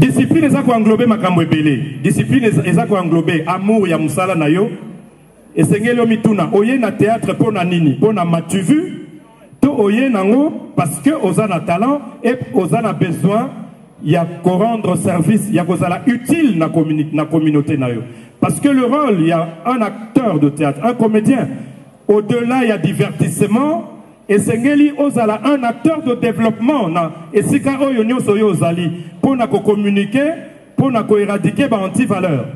Discipline eza ko englober makambo ebele. Discipline eza ko englober amour ya musala na yo. Esengeli mituna oye na théâtre pona nini? Pona matu vu? To oye nango parce que oza na talent et oza na besoin ya ko rendre service, ya kozala utile na communauté na yo. Parce que le rôle, il y a un acteur de théâtre, un comédien. Au-delà, il y a divertissement. Et Sengeli ozala un acteur de développement. Et si ka oyo nyoso yo ozali pour na ko communiquer, pour na ko éradiquer ba anti-valeur.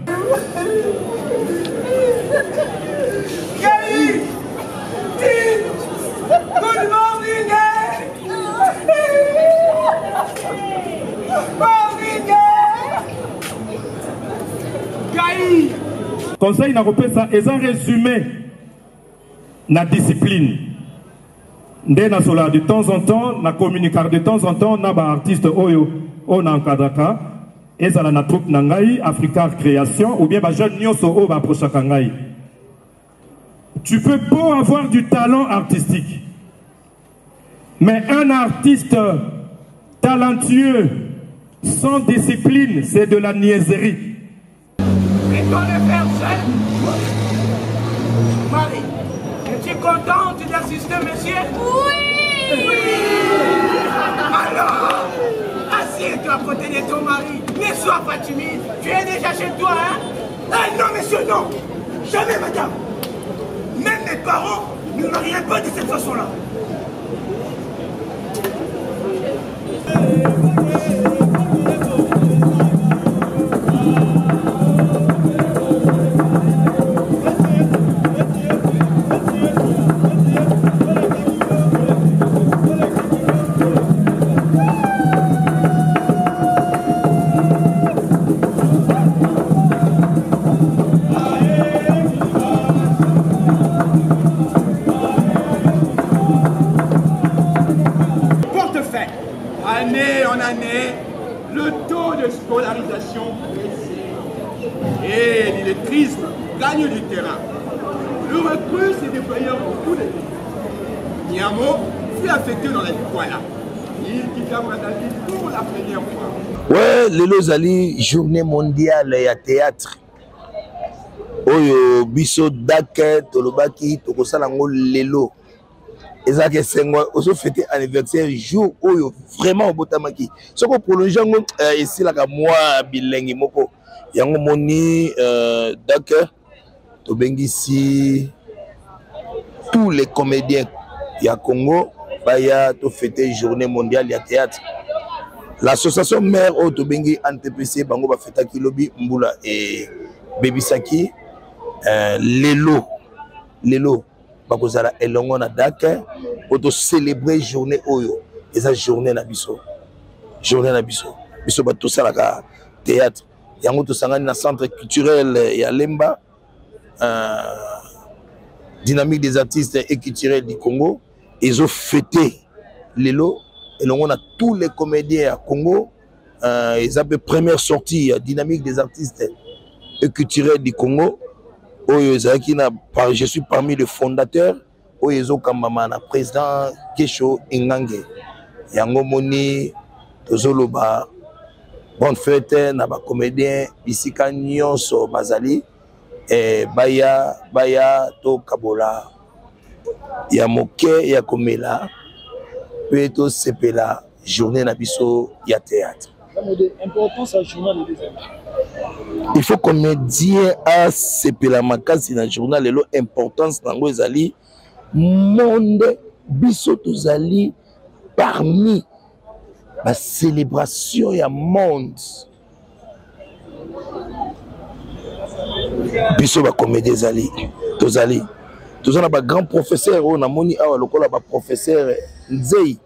Good morning. Conseil na kopesa est un résumé na discipline. Ndé na sola de temps en temps na communiquer de temps en temps na ba artiste oyo on encadraka ezala na troupe na ngai Africa Création ou bien ba jeune nyoso o ba prochaka ngai. Tu peux pas avoir du talent artistique. Mais un artiste talentueux sans discipline, c'est de la niaiserie. Et ton faire seul. Marie, es-tu contente d'assister, monsieur? Oui! Oui! Alors, assieds-toi à côté de ton mari. Ne sois pas timide. Tu es déjà chez toi, hein? Eh, non, monsieur, non! Jamais, madame! Même mes parents ne marieraient pas de cette façon-là. Année en année, le taux de scolarisation et l'illettrisme gagne du terrain. Le recrue s'est déployé en tous les pays. Niamo fut affecté dans la Nikwala. Il quitta Brazaville pour la première fois. Ouais, le Lozali, journée mondiale ya théâtre. Oyo biso dake tolobaki tokosala ngo lelo. Ezake sengwa oso fêter anniversaire jour oyo vraiment obotamaki soko prolonger ngo ici la ka moi bilengi moko yango moni d'accord to bengisi tous les comédiens ya Congo baya to fêter journée mondiale ya théâtre. L'association mère au to bengi NTPC bango ba fêtaki lobi mbula et bebisaki lelo bakozala elongo na dake pour célébrer journée oyo eza journée na biso biso bato salaka théâtre yango to sangani na centre culturel ya Lemba dynamique des artistes et culturels du Congo ils ont fêté lelo elongo na tous les comédiens à Congo ils ont première sortie dynamique des artistes et culturels du Congo. Je suis parmi les fondateurs. Oyezo Kambamana, président Kesho Ingange. Yango Moni, Tozoloba, bonne fête, naba comédien, ici Nyonso Bazali, et Baya, To Kabola, Yamoke, Yakomela, Peto Sepela, journée Nabiso, ya théâtre. L'importance à journal des amis. Il faut comédien à sepela makasi na journal lelo importance nango ezali monde biso tozali parmi la célébration ya monde biso ba comédien ezali tozali tozana ba grand professeur on a moni awa lokola ba professeur Nzei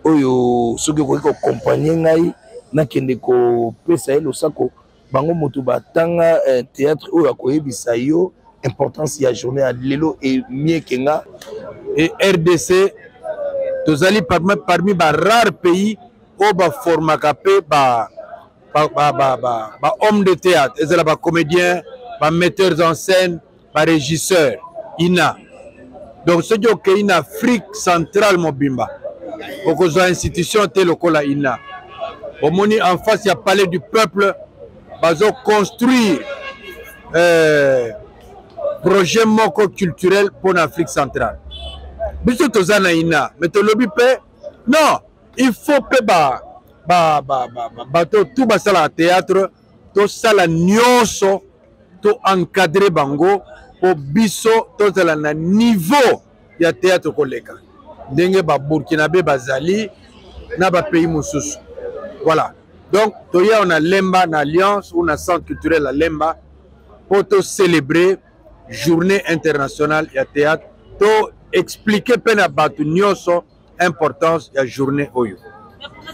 oyo soki ko accompagner ngai na kende ko pesa elo sako bango moto batanga théâtre oyo akoyebisa yo importance ya journée à lelo et mieux kenga et RDC tozali parmi ba rare pays o ba formaka pe ba homme de théâtre ezala ba comédien ba metteurs en scène ba régisseur ina donc ce qui est en Afrique centrale mobimba okozwa institution te lokola ina Au moni en face, il y a Palais du Peuple. Ils ont construit projet moko culturel pour l'Afrique centrale. Biso tozana ina, mais to lobby pe non, il faut pe tout basala théâtre, to sala nyonso, to encadrer bango pour biso to sala na niveau ya théâtre koleka. Ndenge ba Burkinabé bazali na ba pays mosusu. Voilà. Donc toya on a Lemba na alliance ou na centre culturel à Lemba pour to célébrer journée internationale ya théâtre, to expliquer pena batu nyonso importance ya journée oyo.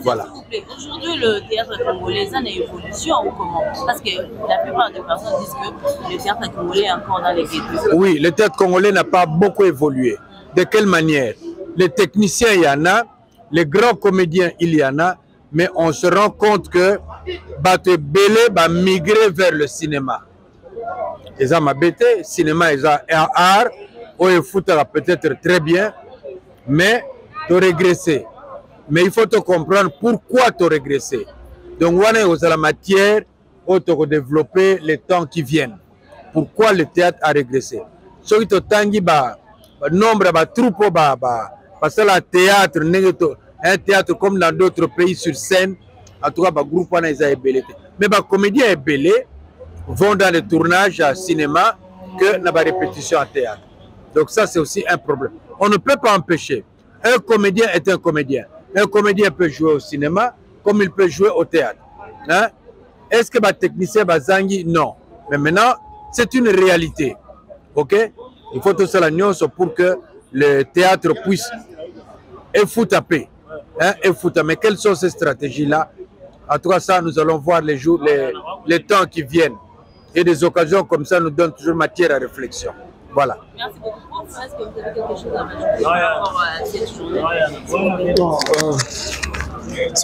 Voilà. S'il vous plaît, aujourd'hui le théâtre congolais a une évolution ou comment? Parce que la plupart des personnes disent que le théâtre congolais est encore dans les ghettos. Oui, le théâtre congolais n'a pas beaucoup évolué. De quelle manière? Les techniciens, il y en a, les grands comédiens, il y en a, mais on se rend compte que Bato Belé va migrer vers le cinéma. Ils ont le cinéma, ils ont un art, où il faut peut-être très bien, mais tu régressé. Mais il faut te comprendre pourquoi tu as régressé. Donc, on est à la matière où tu as développé les temps qui viennent. Pourquoi le théâtre a régressé? Ce qui est nombre de troupes, parce que le théâtre, un théâtre comme dans d'autres pays sur scène, en tout cas, le groupe est ébélé. Mais les comédiens ébélés vont dans les tournages à cinéma que dans la répétition à théâtre. Donc ça, c'est aussi un problème. On ne peut pas empêcher. Un comédien est un comédien. Un comédien peut jouer au cinéma comme il peut jouer au théâtre. Hein? Est-ce que le technicien va zangi? Non. Mais maintenant, c'est une réalité. Ok? Il faut tout ça pour que le théâtre puisse effouter. Hein? Mais quelles sont ces stratégies-là? En tout cas, ça, nous allons voir les jours, les temps qui viennent. Et des occasions comme ça nous donnent toujours matière à réflexion. Voilà. Merci beaucoup. Est-ce que vous avez quelque chose à ajouter par rapport à cette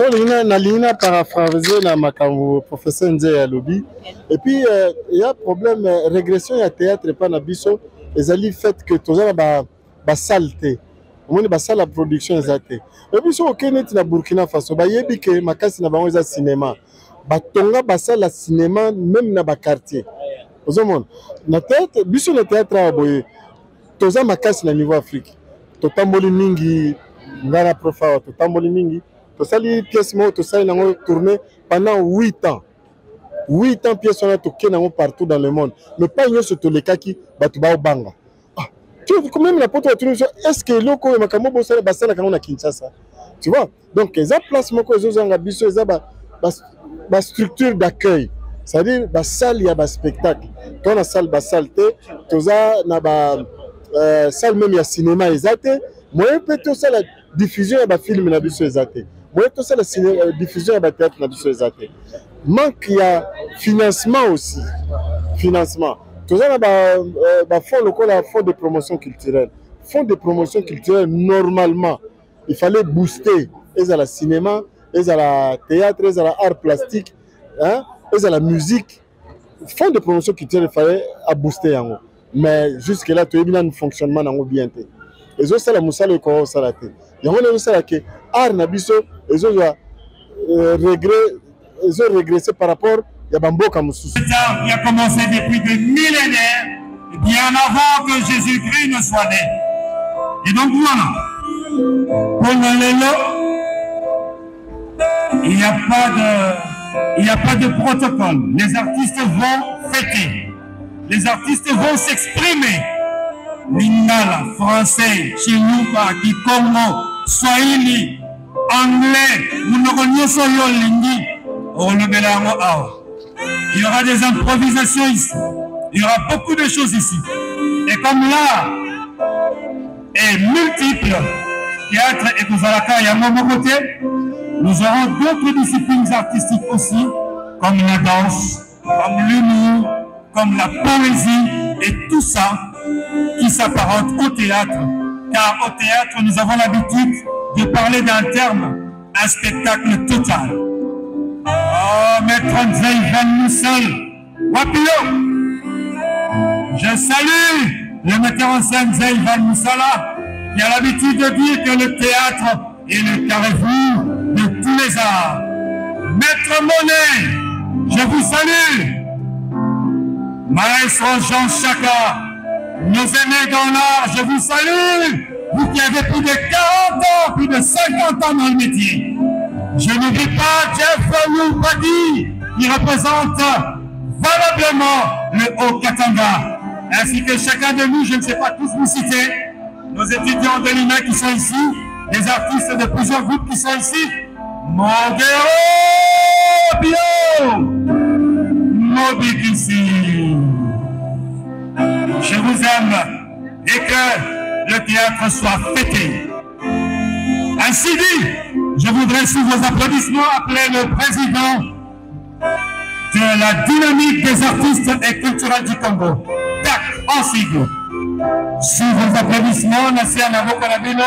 journée? Nalina paraphraser la makambo professeur Nzé à lobby. Et puis il y a un problème régression il y a théâtre pas na biso les ali fait que tout ça ba saleté. On est ba salle la production exacte. Et puis sur Kenya na Burkina Faso ba yebi que makasi na bango za cinéma. Ba tonga ba salle la cinéma même na ba quartier. Aux hommes, na théâtre, biso na théâtre à boye. Toza makasi na niveau Afrique. Totamboli mingi ngana profa, totamboli mingi. Tosali pièce mo tosali nango tourner pendant 8 ans. 8 ans pièce on a toqué nango partout dans le monde. Mais pas nyo soto lekaki batu ba obanga. Ah, tu vois quand même la poto est-ce que loko makambo bosala basala kango na Kinshasa. Tu vois? Donc les place moko ezozanga biso eza ba structure d'accueil. C'est-à-dire la salle il y a un spectacle. Quand la salle ba salte, toza na ba salle même il y a cinéma exact. Moi peut-être ça la diffusion il y a film na biso exact. Moi tout ça la diffusion il y a théâtre na biso exact. Manque il y a financement aussi. Financement. Toza na ba fonds local la fonds de promotion culturelle. Fonds de promotion culturelle normalement il fallait booster les à la cinéma, les à la théâtre, les à la art plastique, hein? Et à la musique, fonds de promotion culturelle, il fallait booster. Mais jusque-là, tu as bien un fonctionnement bien. Et ça, c'est la moussa le corps salaté. Il y a un ça que art nabiso, ils ont régressé par rapport à Bambo Kamoussou. Qui a commencé depuis des millénaires, bien avant que Jésus-Christ ne soit né. Et donc voilà, pour le Lélo, il n'y a pas de protocole. Les artistes vont fêter. Les artistes vont s'exprimer. Lingala, français, Chinuba, Kikongo, Swahili, anglais, il y aura des improvisations ici. Il y aura beaucoup de choses ici. Et comme l'art est multiple, théâtre et Kouzalaka et à mon côté, nous aurons d'autres disciplines artistiques aussi, comme la danse, comme l'humour, comme la poésie et tout ça qui s'apparente au théâtre. Car au théâtre, nous avons l'habitude de parler d'un terme, un spectacle total. Oh, maître Nzei Van Moussel, Wapio, je salue le metteur en scène Nzei Van Moussala, qui a l'habitude de dire que le théâtre est le carrefour de tous les arts. Maître Monet, je vous salue. Maestro Jean Chaka, nos aînés dans l'art, je vous salue. Vous qui avez plus de 40 ans, plus de 50 ans dans le métier. Je n'oublie pas Jeff Loubadi, qui représente valablement le Haut-Katanga, ainsi que chacun de nous, je ne sais pas tous vous citer, nos étudiants de l'INA qui sont ici, les artistes de plusieurs groupes qui sont ici, Monguero Bio, Mobikissi. Je vous aime et que le théâtre soit fêté. Ainsi dit, je voudrais sous vos applaudissements appeler le président de la dynamique des artistes et culturels du Congo, DAC en sigle. Sous vos applaudissements, Nassia Navokalabino,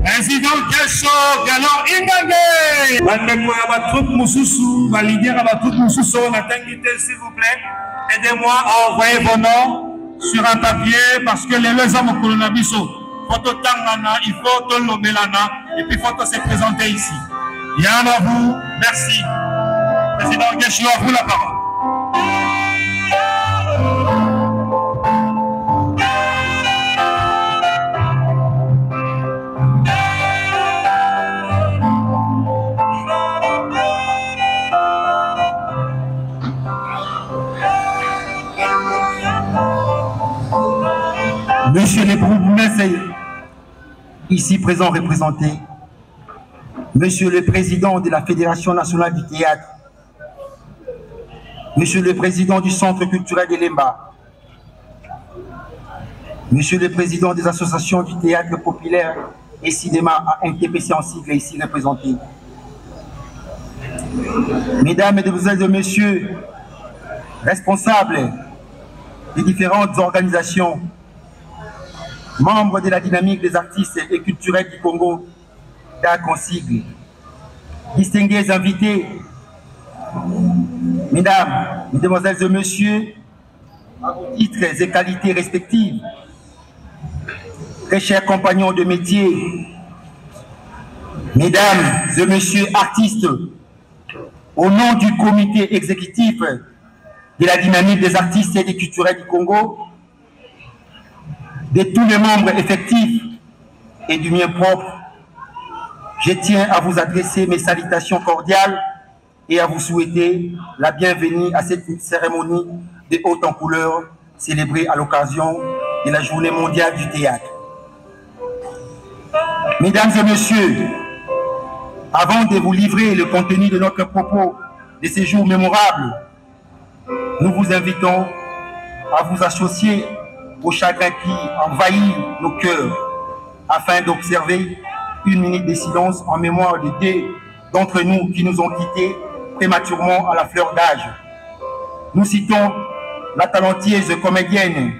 président Kesho Galant Ingangé. Bandeko ya batroupe Moussousou, ma leader ya batroupe Moussousou, s'il vous plaît, aidez-moi à envoyer vos noms sur un papier parce que les hommes au coronavirus, photo Tangana, il faut tout le Mélana et puis il faut se présenter ici. Yann à vous, merci. Président Kesho, à vous la parole. Monsieur le bourgmestre ici présent représenté, Monsieur le Président de la Fédération nationale du théâtre, Monsieur le Président du Centre culturel de Lemba, Monsieur le Président des associations du théâtre populaire et cinéma à NTPC en sigle ici représenté, Mesdames, Mesdemoiselles et Messieurs, responsables des différentes organisations, membres de la dynamique des artistes et culturels du Congo, DAC en sigle, distingués invités, Mesdames, Mesdemoiselles et Messieurs, à vos titres et qualités respectives, très chers compagnons de métier, Mesdames et Messieurs artistes, au nom du comité exécutif de la dynamique des artistes et des culturels du Congo, de tous les membres effectifs et du mien propre, je tiens à vous adresser mes salutations cordiales et à vous souhaiter la bienvenue à cette cérémonie de haute en couleur célébrée à l'occasion de la Journée mondiale du théâtre. Mesdames et Messieurs, avant de vous livrer le contenu de notre propos de ces jours mémorables, nous vous invitons à vous associer au chagrin qui envahit nos cœurs afin d'observer une minute de silence en mémoire de deux d'entre nous qui nous ont quittés prématurément à la fleur d'âge. Nous citons la talentueuse comédienne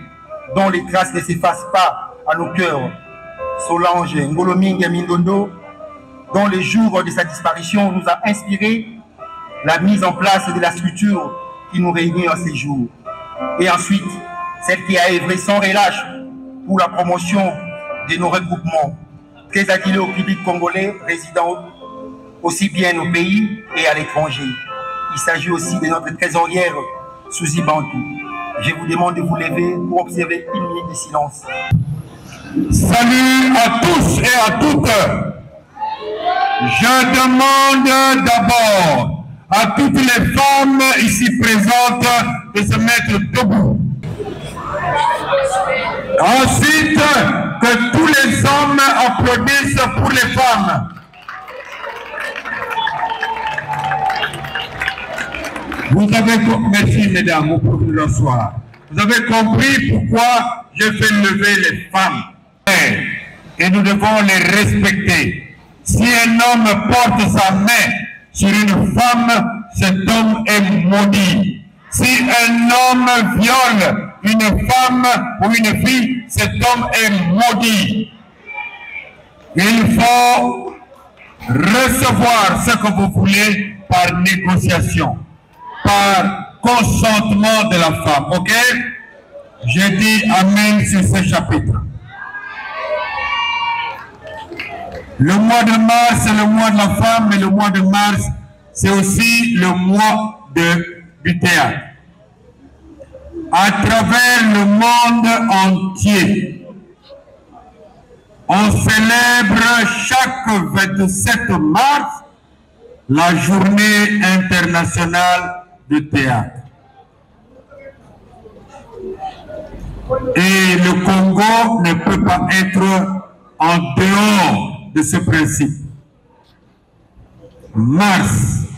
dont les traces ne s'effacent pas à nos cœurs, Solange Ngolomingue Mindondo, dont le jour de sa disparition nous a inspiré la mise en place de la structure qui nous réunit en ces jours. Et ensuite, celle qui a œuvré sans relâche pour la promotion de nos regroupements, très adilés au public congolais résidant aussi bien au pays et à l'étranger. Il s'agit aussi de notre trésorière Suzy Bantou. Je vous demande de vous lever pour observer une minute de silence. Salut à tous et à toutes. Je demande d'abord à toutes les femmes ici présentes de se mettre debout. Ensuite, que tous les hommes applaudissent pour les femmes. Vous avez compris, merci mesdames, au profit de soir. Vous avez compris pourquoi je fais lever les femmes. Et nous devons les respecter. Si un homme porte sa main sur une femme, cet homme est maudit. Si un homme viole une femme ou une fille, cet homme est maudit. Il faut recevoir ce que vous voulez par négociation, par consentement de la femme. Ok? Je dis Amen sur ce chapitre. Le mois de mars, c'est le mois de la femme, mais le mois de mars, c'est aussi le mois du théâtre. À travers le monde entier, on célèbre chaque 27 mars la journée internationale du théâtre. Et le Congo ne peut pas être en dehors de ce principe. Mars,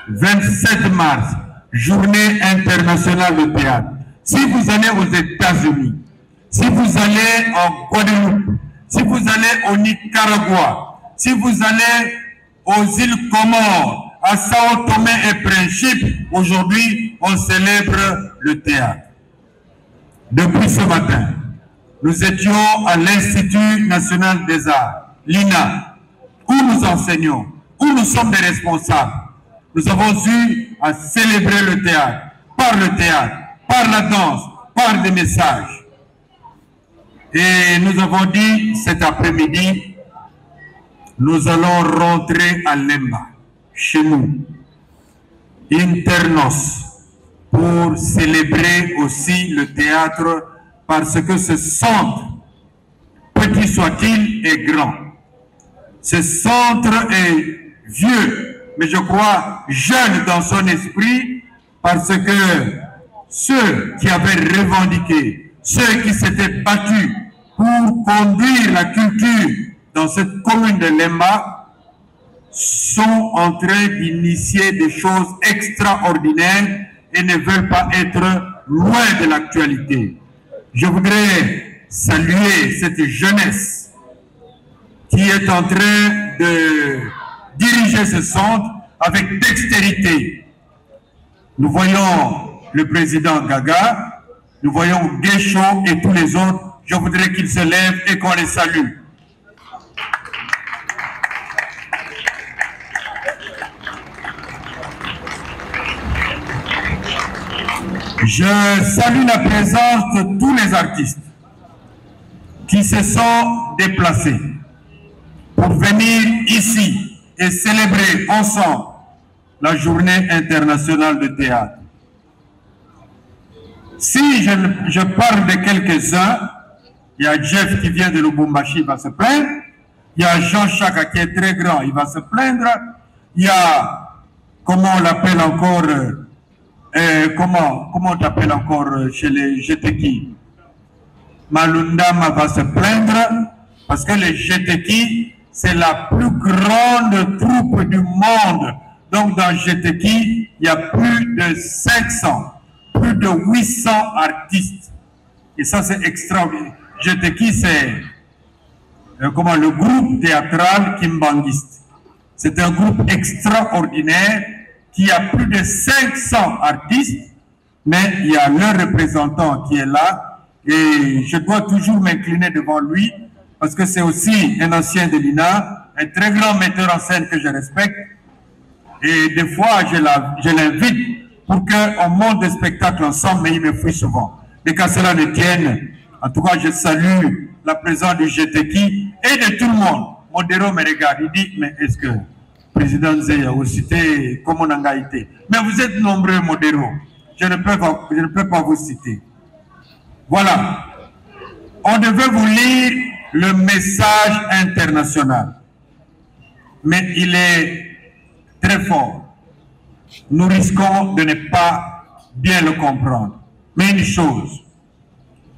27 mars, journée internationale du théâtre. Si vous allez aux États-Unis, si vous allez en Guadeloupe, si vous allez au Nicaragua, si vous allez aux îles Comores, à Sao Tomé et Principe, aujourd'hui, on célèbre le théâtre. Depuis ce matin, nous étions à l'Institut national des arts, l'INA, où nous enseignons, où nous sommes des responsables. Nous avons eu à célébrer le théâtre, par la danse, par des messages. Et nous avons dit cet après-midi, nous allons rentrer à Lemba, chez nous, internos, pour célébrer aussi le théâtre, parce que ce centre, petit soit-il, est grand. Ce centre est vieux, mais je crois jeune dans son esprit, parce que ceux qui avaient revendiqué, ceux qui s'étaient battus pour conduire la culture dans cette commune de Lemba, sont en train d'initier des choses extraordinaires et ne veulent pas être loin de l'actualité. Je voudrais saluer cette jeunesse qui est en train de diriger ce centre avec dextérité. Nous voyons le président Gaga, nous voyons Guécho et tous les autres. Je voudrais qu'ils se lèvent et qu'on les salue. Je salue la présence de tous les artistes qui se sont déplacés pour venir ici et célébrer ensemble la journée internationale de théâtre. Si je parle de quelques-uns, il y a Jeff qui vient de Lubumbashi, il va se plaindre. Il y a Jean-Jacques qui est très grand, il va se plaindre. Il y a, comment on l'appelle encore, comment on t'appelle encore chez les GTK? Malundama va se plaindre parce que les GTK, c'est la plus grande troupe du monde. Donc dans GTK, il y a plus de 500, plus de 800 artistes. Et ça, c'est extraordinaire. GTK, c'est le groupe théâtral kimbanguiste. C'est un groupe extraordinaire qui a plus de 500 artistes, mais il y a leur représentant qui est là, et je dois toujours m'incliner devant lui, parce que c'est aussi un ancien de l'INA, un très grand metteur en scène que je respecte, et des fois je l'invite pour qu'on monte des spectacles ensemble, mais il me fuit souvent. Mais qu'à cela ne tienne, en tout cas je salue la présence du GTK et de tout le monde. Modero me regarde, il dit, mais est-ce que président Nzeya, vous citez comme on a été? Mais vous êtes nombreux, Modero. Je ne peux pas vous citer. Voilà. On devait vous lire le message international. Mais il est très fort. Nous risquons de ne pas bien le comprendre. Mais une chose,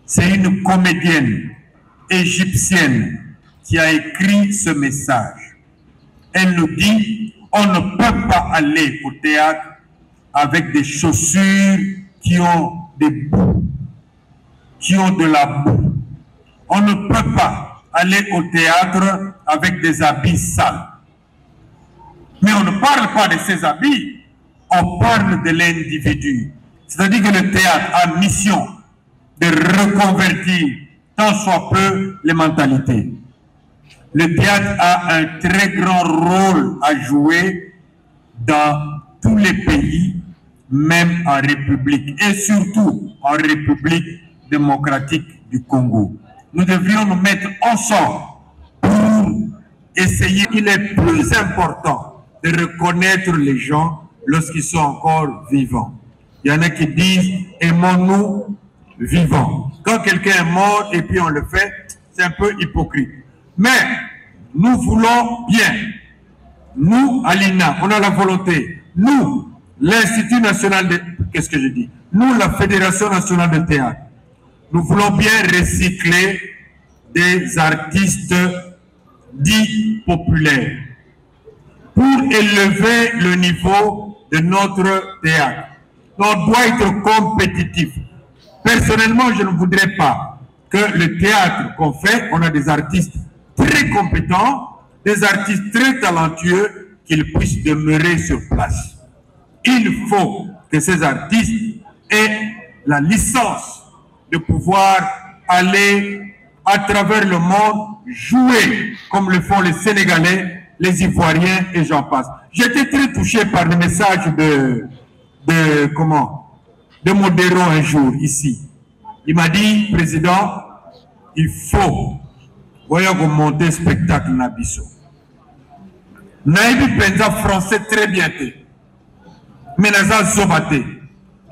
c'est une comédienne égyptienne qui a écrit ce message. Elle nous dit, on ne peut pas aller au théâtre avec des chaussures qui ont des bouts, qui ont de la boue. On ne peut pas aller au théâtre avec des habits sales. Mais on ne parle pas de ces habits, on parle de l'individu. C'est-à-dire que le théâtre a mission de reconvertir tant soit peu les mentalités. Le théâtre a un très grand rôle à jouer dans tous les pays, même en République, et surtout en République démocratique du Congo. Nous devrions nous mettre ensemble pour essayer. Il est plus important de reconnaître les gens lorsqu'ils sont encore vivants. Il y en a qui disent « aimons-nous vivants ». Quand quelqu'un est mort et puis on le fait, c'est un peu hypocrite. Mais nous voulons bien. Nous, à l'INA, on a la volonté. Nous, l'Institut national de... Qu'est-ce que je dis? Nous, la Fédération nationale de théâtre, nous voulons bien recycler des artistes dits populaires pour élever le niveau de notre théâtre. On doit être compétitif. Personnellement, je ne voudrais pas que le théâtre qu'on fait, on a des artistes très compétents, des artistes très talentueux, qu'ils puissent demeurer sur place. Il faut que ces artistes aient la licence de pouvoir aller à travers le monde jouer comme le font les Sénégalais, les Ivoiriens et j'en passe. J'étais très touché par le message de Modero un jour ici. Il m'a dit, président, il faut monter spectacle Nabiso. Naïbi Penza français très bien. Mais Naza Zobate.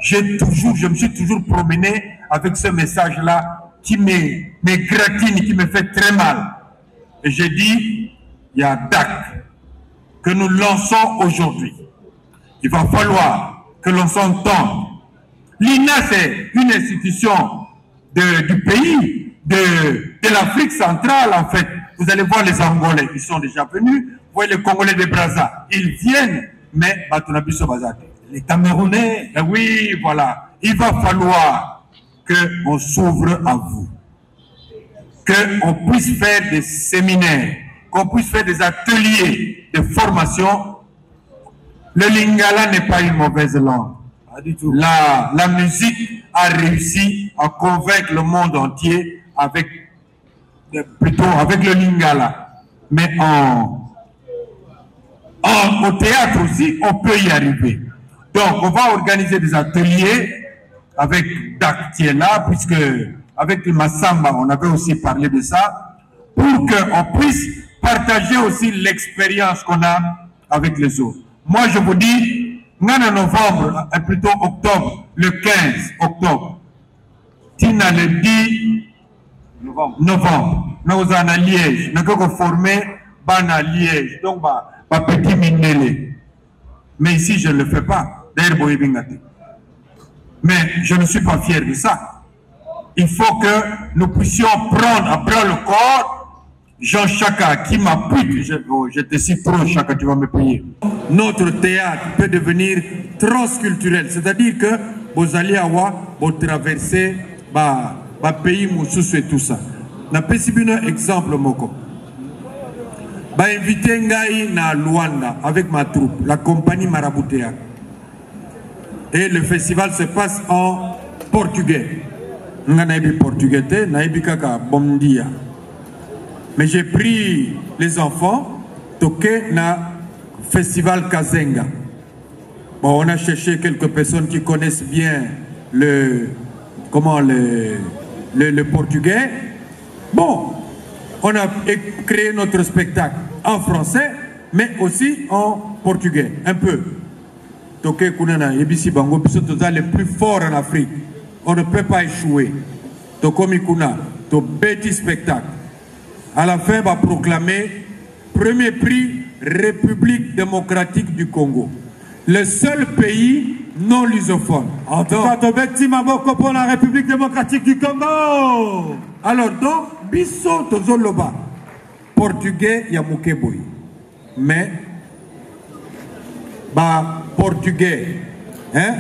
Je me suis toujours promené avec ce message-là qui me gratine, qui me fait très mal. Et j'ai dit, il y a DAC que nous lançons aujourd'hui. Il va falloir que l'on s'entende. L'INA, c'est une institution du pays, de l'Afrique centrale, en fait. Vous allez voir les Angolais, ils sont déjà venus. Vous voyez les Congolais de Brazza, ils viennent, mais Batunabiso Bazate. Les Camerounais, oui, voilà. Il va falloir qu'on s'ouvre à vous. Qu'on puisse faire des séminaires, qu'on puisse faire des ateliers de formation. Le lingala n'est pas une mauvaise langue. Pas du tout. La musique a réussi à convaincre le monde entier avec le lingala. Mais au théâtre aussi, on peut y arriver. Donc, on va organiser des ateliers avec Dactiela, puisque avec le Massamba, on avait aussi parlé de ça, pour qu'on puisse partager aussi l'expérience qu'on a avec les autres. Moi, je vous dis, en novembre, plutôt octobre, le 15 octobre, Tina le 10 novembre, nous allons à Liège, nous allons former à Liège, donc, petit minélé. Mais ici, je ne le fais pas. Mais je ne suis pas fier de ça. Il faut que nous puissions prendre à bras le corps Jean Chaka qui m'appuie. Je te cite trop, Chaka, tu vas me payer. Notre théâtre peut devenir transculturel, c'est-à-dire que vous allez avoir, vous traversez le pays Moussous et tout ça. Na un exemple, Moko. Invité Ngaï na Luanda avec ma troupe, la compagnie Marabout Théâtre. Et le festival se passe en portugais. Mais j'ai pris les enfants, toqué na festival Kazenga. Bon, on a cherché quelques personnes qui connaissent bien le portugais. Bon, on a créé notre spectacle en français, mais aussi en portugais, un peu. Toké Kunana, Ebisi Bango, les plus forts en Afrique. On ne peut pas échouer. Tokomi Kuna, to petit spectacle. À la fin, va proclamer premier prix République démocratique du Congo. Le seul pays non lusophone. En tout cas, Tobeti Maboko pour la République démocratique du Congo. Alors donc, Bisso Tozoloba, portugais Yamukeboy. Mais, portugais, hein?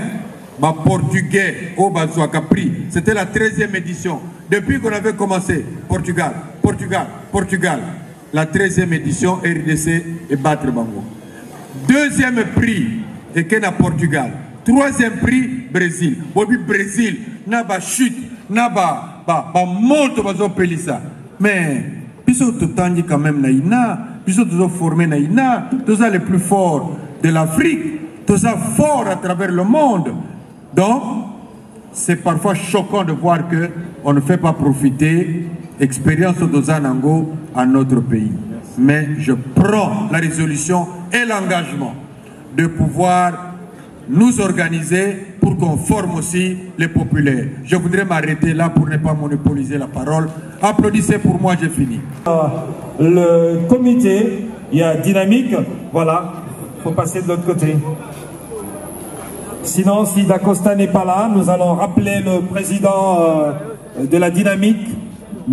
Portugais au Bazouakapri, c'était la 13e édition. Depuis qu'on avait commencé, Portugal. La 13e édition, RDC et Battre Bango. Deuxième prix, et Kena Portugal. Troisième prix, Brésil. Bobi Brésil, Naba chute, Naba monte Bazo Pelissa. Mais, puisque tout temps dit quand même Naïna, puisque tout formé Naïna, tout ça les plus forts de l'Afrique, tout ça fort à travers le monde. Donc, c'est parfois choquant de voir qu'on ne fait pas profiter l'expérience de Zanango à notre pays. mais je prends la résolution et l'engagement de pouvoir nous organiser pour qu'on forme aussi les populaires. Je voudrais m'arrêter là pour ne pas monopoliser la parole. Applaudissez pour moi, j'ai fini. Le comité, il y a dynamique, voilà, il faut passer de l'autre côté. Sinon, si Dacosta n'est pas là, nous allons rappeler le président de la dynamique,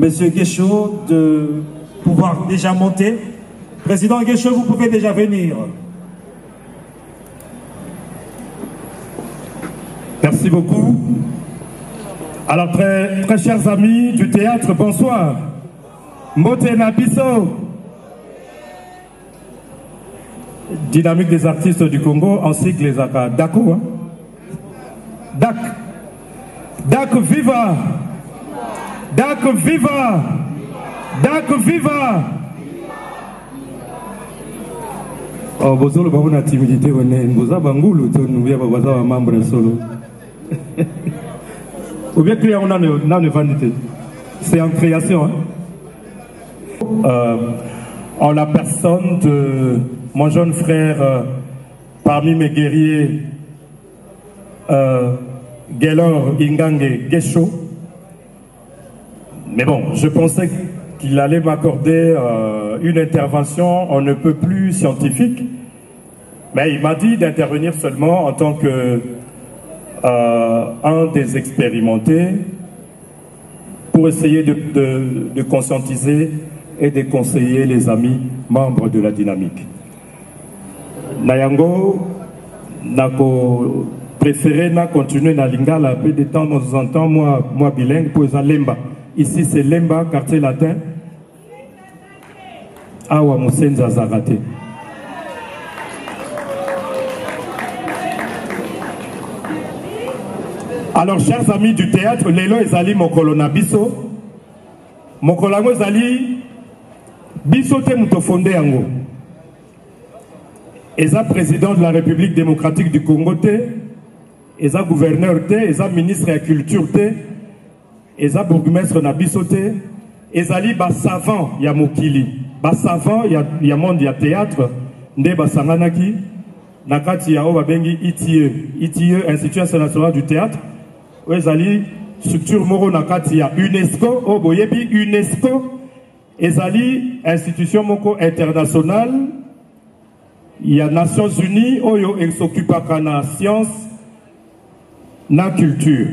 M. Guéchaud, de pouvoir déjà monter. Président Guéchaud, vous pouvez déjà venir. Merci beaucoup. Alors, très chers amis du théâtre, bonsoir. Mbote Nabiso. Dynamique des artistes du Congo, ainsi que les Aka. Dako, hein? Dak. Dak viva. Dak viva. Dak viva. Oh, bozolo ba una timidité one boza bangulu to nuya ba baza membre solo. Ou bien que on a une vanité. C'est en création. Hein? En la personne de mon jeune frère parmi mes guerriers, Gaylor Ingange Guéchaud. Mais bon, je pensais qu'il allait m'accorder une intervention on ne peut plus scientifique, mais il m'a dit d'intervenir seulement en tant que un des expérimentés pour essayer de conscientiser et de conseiller les amis membres de la dynamique. Nayango, nako préféré na continuer na lingala peu de temps en temps moi bilingue pour les Lemba. Ici c'est Lemba, quartier latin. Awa Moussenza Zarate. Alors, chers amis du théâtre, Lelo Ezali Mokolona Biso. Mokolango Ezali Biso te Mutofonde Yango. Eza président de la République démocratique du Congo te. Eza gouverneur te. Eza ministre de la culture te. Eza bourgmestre na Biso te. Ezali ba savant ya Mokili. Ba savant ya monde ya théâtre. Nde ba sanganaki. Nakati ya oba bengi ITIE, Institut National du Théâtre. Ezali structure moro nakati ya UNESCO, oboyebi UNESCO, ezali institution moko internationale, il y a Nations Unies, oyo s'occupe à la science, na culture.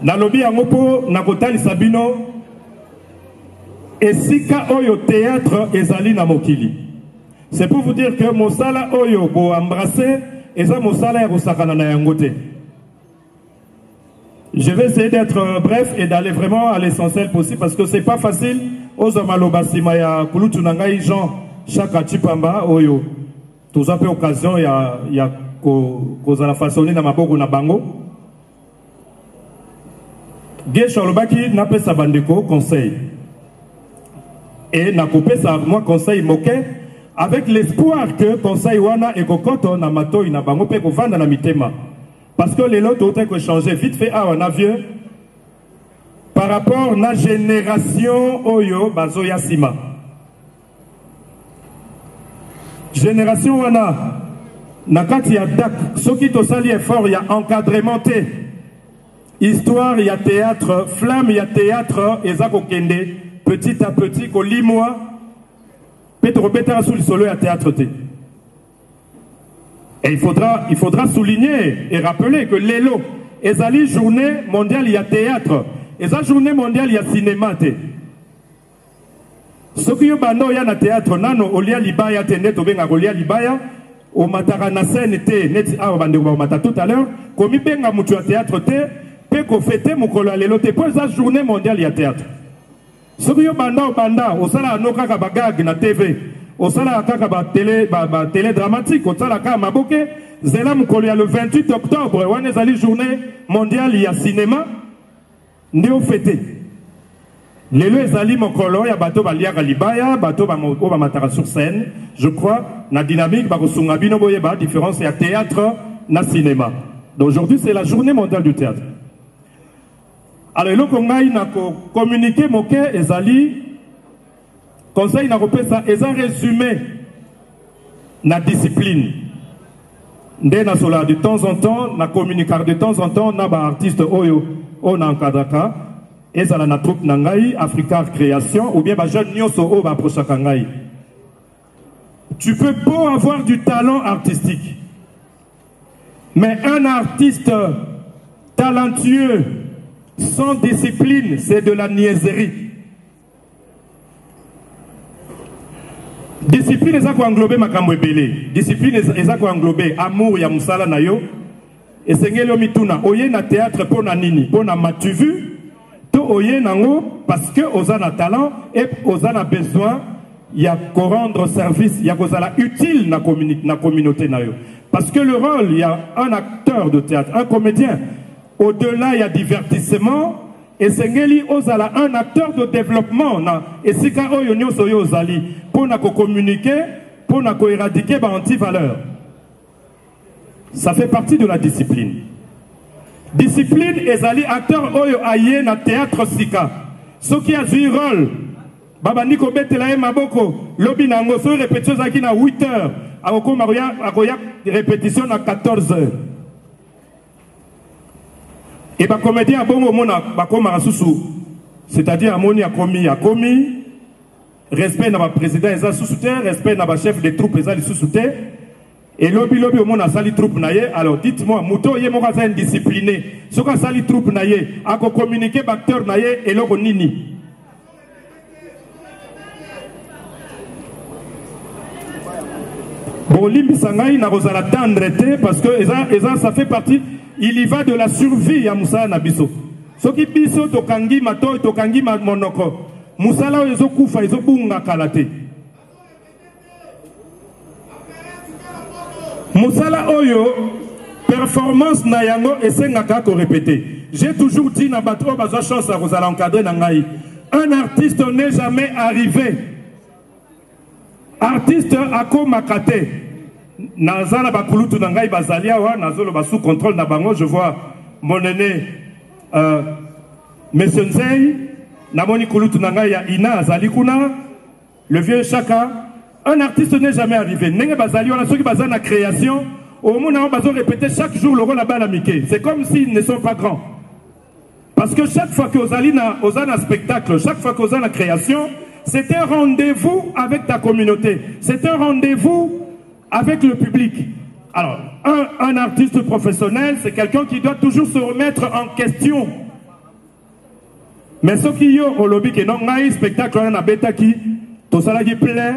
Nalobi yangopo nakotali sabino, esika oyo théâtre ezali na mokili. C'est pour vous dire que mosala oyo bo embrasser, eza mosala ya kosakana na yangote. Je vais essayer d'être bref et d'aller vraiment à l'essentiel possible parce que c'est pas facile. Oza malobasima ya kulutunangai Jean Chaka Chipamba oyo. Tous a peu occasion ya kozala façonner na maboko na bango. Guéchaud lobaki na pesa bandeko conseil. Et na kopesa moi conseil moke avec l'espoir que conseil wana ekokoto na matoi na bango pe kovanda na mitema. Parce que les lots ont été changés vite fait à un avion par rapport à la génération Oyo Bazoya Sima. Génération Wana, Nakati ya Dak, ce qui te sali est fort, il y a encadrement, histoire, il y a théâtre, flamme, il y a théâtre, et Zako Kende, petit à petit, qu'au limois, Petro Betara sous le solo, il y a théâtre. Et il faudra souligner et rappeler que l'ELO, ezali journée mondiale, il y a théâtre. Ezali journée mondiale, il y a cinéma. Ce qui est bando, il y a théâtre. Nano, olia libaya, net, obenga, olia libaya, au matarana scène, net, ah, au mata tout à l'heure, comme il benga mutu à théâtre, pe ko fêter mukolo l'ELO, pour ezali journée mondiale, il y a théâtre. Ce qui est bando, au sala anoka kabagag na TV. Au sala kaka télé dramatique, au sala kaka maboke, zela mukolo ya le 28 octobre, on est allé journée mondiale il y a cinéma, ndeo fêté. Lelo ezali mukolo ya bato baliaka libaya, bato ba matara sur scène, je crois, na dynamique ba kosunga bino boyeba différence ya théâtre na cinéma. Donc aujourd'hui c'est la journée mondiale du théâtre. Alors lelo kongai na ko communiquer moke ezali conseil na kopesa eza résumé na discipline. Nde na sola de temps en temps, na communicar de temps en temps, na ba artiste oyo on encadraka ezala na troupe na ngai Africa Création ou bien ba jeune nyonso o ba prochaka ngai. Tu peux pas avoir du talent artistique, mais un artiste talentueux sans discipline, c'est de la niaiserie. Discipline eza ko englober makambo ebele. Discipline eza ko englober amour ya musala na yo. Esengeli mituna oye na théâtre pona nini? Pona matu vu to oye nango parce que ozana talent et ozana besoin ya ko rendre service, ya kozala utile na communauté na yo. Parce que le rôle, il y a un acteur de théâtre, un comédien. Au-delà, il y a divertissement. Et Sengeli ozala un acteur de développement. Et si ka oyo nyonso yo ozali pour na communiquer, pour na éradiquer ba anti-valeur. Ça fait partie de la discipline. Discipline ezali acteur oyo aye na théâtre sika. Ce qui a joué rôle. Baba Niko betela maboko lobi nango so répétition zaki na 8 heures. Akoko maroya akoya répétition na 14 heures. Et ba comédien bongo mona ba koma susu. C'est-à-dire amoni a commis respect na ba président eza susute, respect na ba chef de troupe eza li susute. Et lobi au mona sali troupe naye. Alors dites-moi muto ye moko za indiscipliné. Soka sali troupe naye ako communiquer ba acteur naye eloko nini. Bon, l'imbisangaï n'a pas la tendre parce que ça fait partie, il y va de la survie à Moussa Nabiso. Ce qui biso tokangi mato tokangi monoko. Moussa là ils ont koufa ils ont bunga kalate. Moussa là oyo performance na yango et sengaka ko répéter. J'ai toujours dit na batro baza chance à vous encadrer nangai. Un artiste n'est jamais arrivé. Artiste ako makate nazala bakulutu nangai bazalia wa nazolo ba sous contrôle na bango. Je vois mon aîné Monsieur Nzei namoni kulutu nangai ya ina azali kuna le vieux Chaka. Un artiste n'est jamais arrivé nenge bazali wana soki bazana création au moment où bazo répéter chaque jour le rôle la bala miké. C'est comme s'ils ne sont pas grands parce que chaque fois que ozana spectacle, chaque fois que ozana création, c'est un rendez-vous avec ta communauté. C'est un rendez-vous avec le public. Alors, un artiste professionnel, c'est quelqu'un qui doit toujours se remettre en question. Mais ce qui est au lobby, qui est un spectacle, on a bêta qui, tout ça là qui plaît.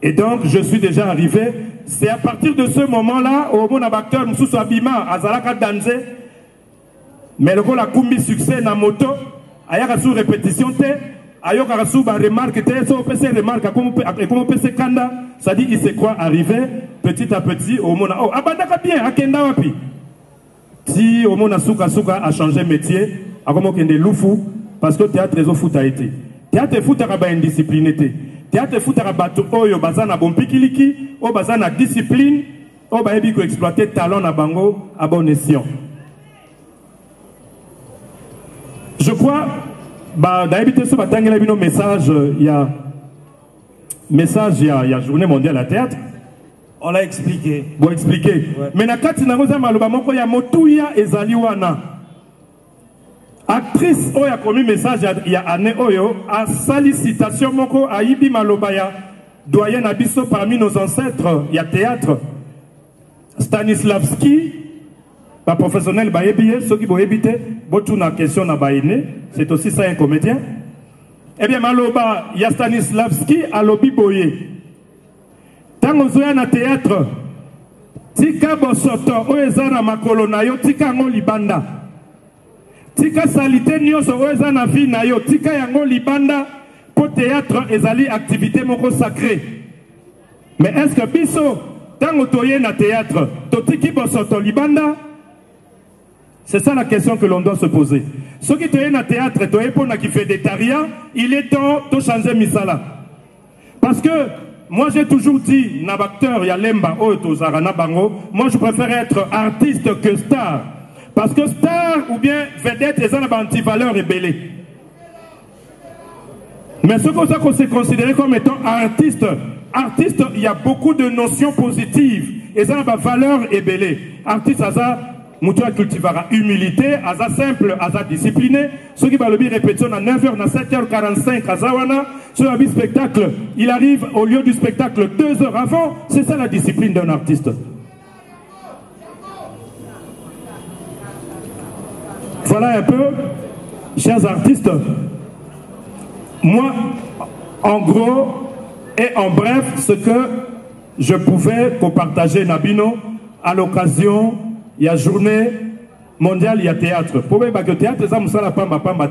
Et donc, je suis déjà arrivé. C'est à partir de ce moment-là, au moment où l'acteur Moussou Abima, Azalaka Danze, mais le rôle a commis succès dans la moto, ayaka sous répétition, ayoka rasu ba remarque te so pese remarque comme pese kanda ça dit il se croit arrivé petit à petit au mona oh abandaka bien akenda wapi si au mona suka a changé métier akomo kende lufu parce que théâtre ezo foot a été théâtre foot a ba indisciplinété théâtre foot a bato oyo bazana bompikiliki o bazana discipline o ba yebi ko exploiter talent na bango à bon escient. Je crois d'habiter ce matin, il y a un message, il y a journée mondiale à théâtre. On l'a expliqué. Bon, expliquer. Ouais. Mais na kati na roza maloba moko ya motuya ezali wana. Actrice oyo a commis message ya année oyo a sollicitation moko a ibi maloba ya doyen abiso parmi nos ancêtres ya théâtre. Stanislavski ba professionnel ba yebiye ceux qui bo yebite botu na question na ba ine. C'est aussi ça un comédien. Eh bien, maloba, ya Stanislavski a lobi boye. Tango zoya na théâtre, tika bosoto, oezana makolo na yo, tika yango libanda. Tika salite nyonso, oezana vi na yo, tika yango libanda, po théâtre ezali activité moko sacrée. Mais est-ce que biso, tango toye na théâtre, totiki bosoto libanda? C'est ça la question que l'on doit se poser. Ceux qui sont dans le théâtre, qui fait des tarias, il est temps de changer misala. Parce que moi j'ai toujours dit, Nabacteur, Yalemba, moi je préfère être artiste que star. Parce que star ou bien vedette, ils ont une anti-valeur rebellée. Mais ce qu'on se considère comme étant artiste, il y a beaucoup de notions positives. Et ça a une valeur ébélée. Artiste, ça a cultivera humilité, ça simple, ça discipliné. Ceux qui va le répéter à 9h, à 7h45, à Zawana, sur un spectacle, il arrive au lieu du spectacle 2 heures avant. C'est ça la discipline d'un artiste. Voilà un peu, chers artistes. Moi, en gros et en bref, ce que je pouvais partager Nabino à l'occasion, il y a journée mondiale, il y a théâtre. Pour moi, le théâtre, ça me semble pas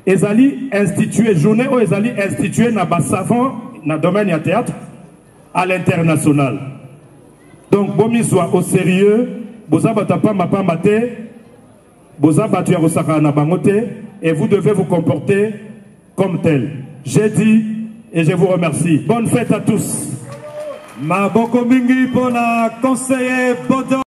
ils allaient instituer journée où ils allaient instituer na savant dans le domaine du théâtre à l'international. Donc, bon, soit au sérieux, et vous devez vous comporter comme tel. J'ai dit et je vous remercie. Bonne fête à tous. Maboko mingi pour la conseiller Bodo.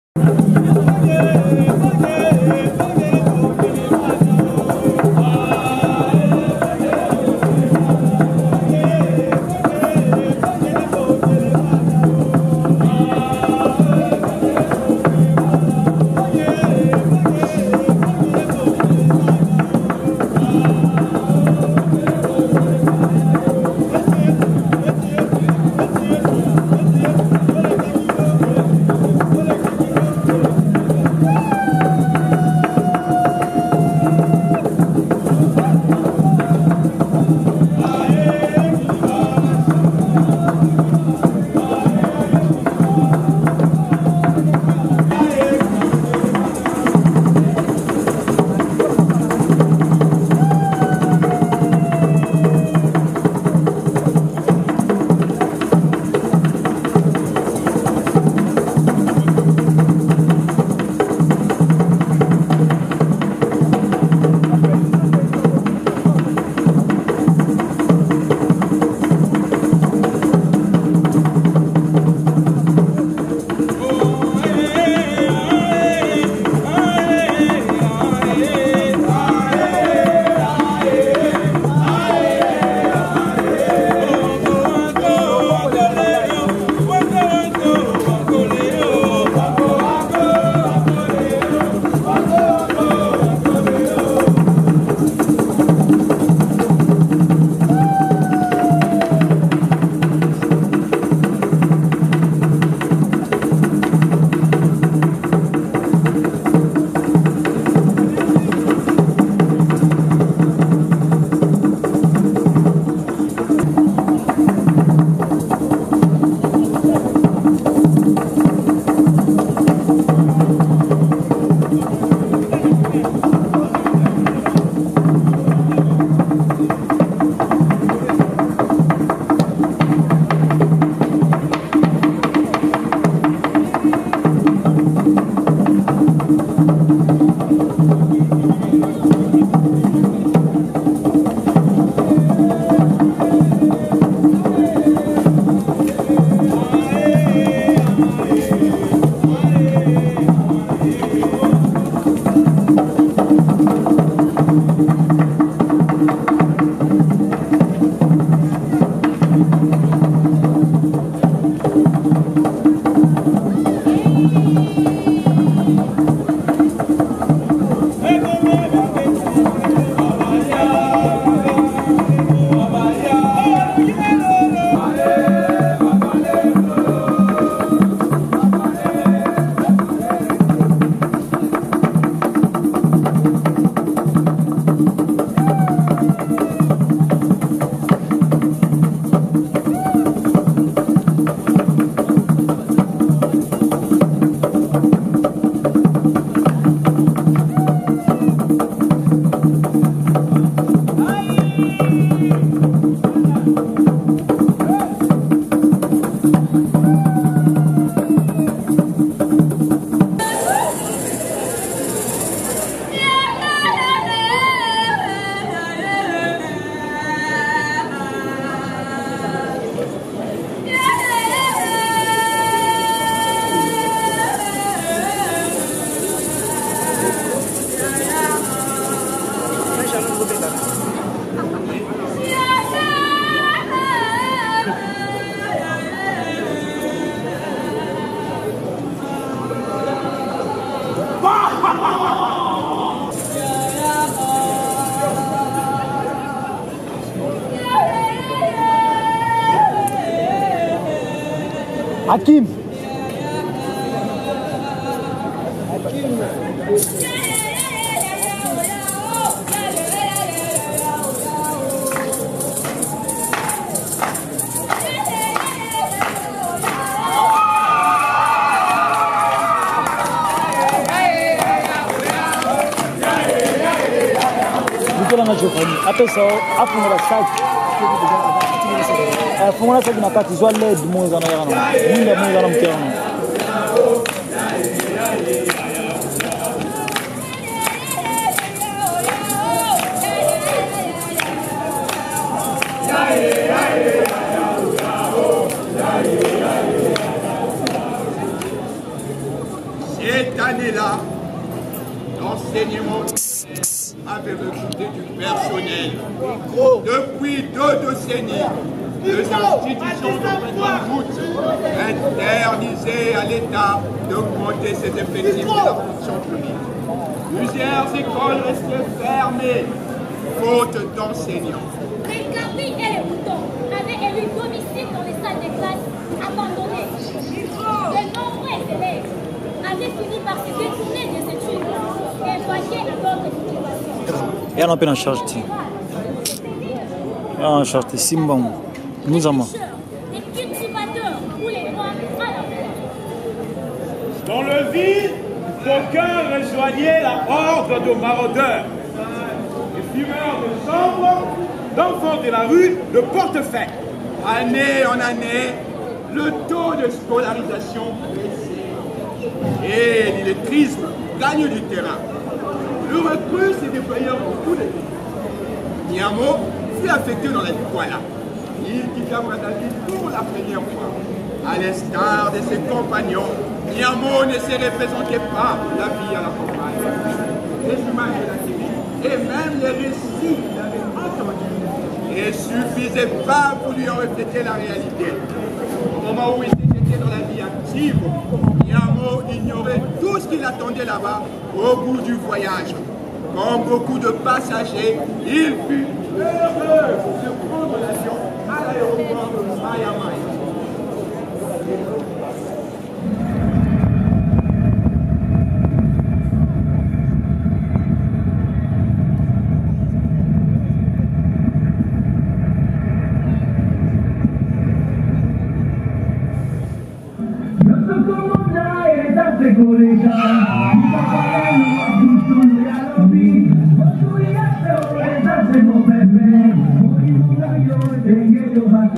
Hakim. Après ça, après on a sac. Fungula sac na kati zo led moza na yana. Ninga moza na mkero. Cette année-là, l'enseignement avait recruté du personnel. Depuis 2 décennies, les institutions de route interdisaient à l'État d'augmenter ses effectifs de la fonction publique. Plusieurs écoles restaient fermées, faute d'enseignants. Les carpilles et les boutons avaient élu domicile dans les salles de classe abandonnées. De nombreux élèves avaient fini par se détourner des études et vaquer à d'autres occupations. Et on a en charge. En charge, Simba. Nous avons. Dans le vide, d'aucuns rejoignaient la horde de maraudeurs, des fumeurs de chambre, d'enfants de la rue, de portefeuille. Année en année, le taux de scolarisation baissait et l'illettrisme gagne du terrain. Le recul s'est déployé en beaucoup de pays. Niamo fut affecté dans la Douala. Il quitta Bradaville pour la première fois. À l'instar de ses compagnons, Niamo ne se représentait pas la vie à la campagne. Les images de la télé et même les récits qu'il avait entendus ne suffisaient pas pour lui en refléter la réalité. Au moment où il était dans la vie active, Niamo ignorait tout ce qu'il attendait là-bas au bout du voyage. Comme beaucoup de passagers, il fut heureux de prendre l'avion à l'aéroport de Miami.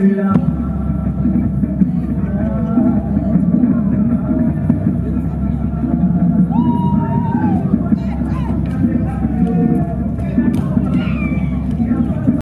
Yo